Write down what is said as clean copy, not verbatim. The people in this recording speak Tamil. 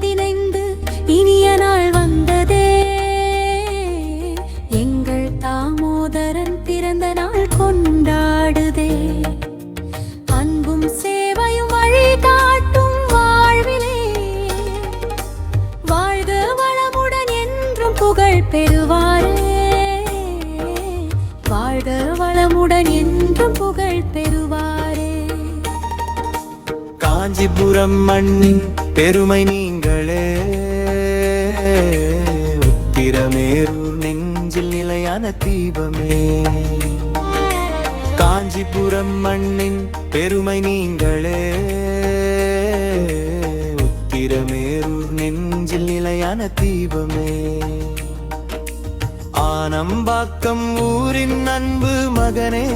பதினைந்து இனிய நாள் வந்ததே. எங்கள் தாமோதரன் பிறந்த நாள் கொண்டாடுதே. அன்பும் சேவையும் வழிகாட்டும் வாழ்விலே வாழ்க வளமுடன் என்றும் புகழ் பெறுவாரே. வாழ்க வளமுடன் என்றும் புகழ் பெறுவாரே. காஞ்சிபுரம் மண்ணின் பெருமை நீங்களே, உத்திரமேரூர் நெஞ்சில் நிலையான தீபமே. காஞ்சிபுரம் மண்ணின் பெருமை நீங்களே, உத்திரமேரூர் நெஞ்சில் நிலையான தீபமே. ஆனம்பாக்கம் ஊரின் அன்பு மகனே,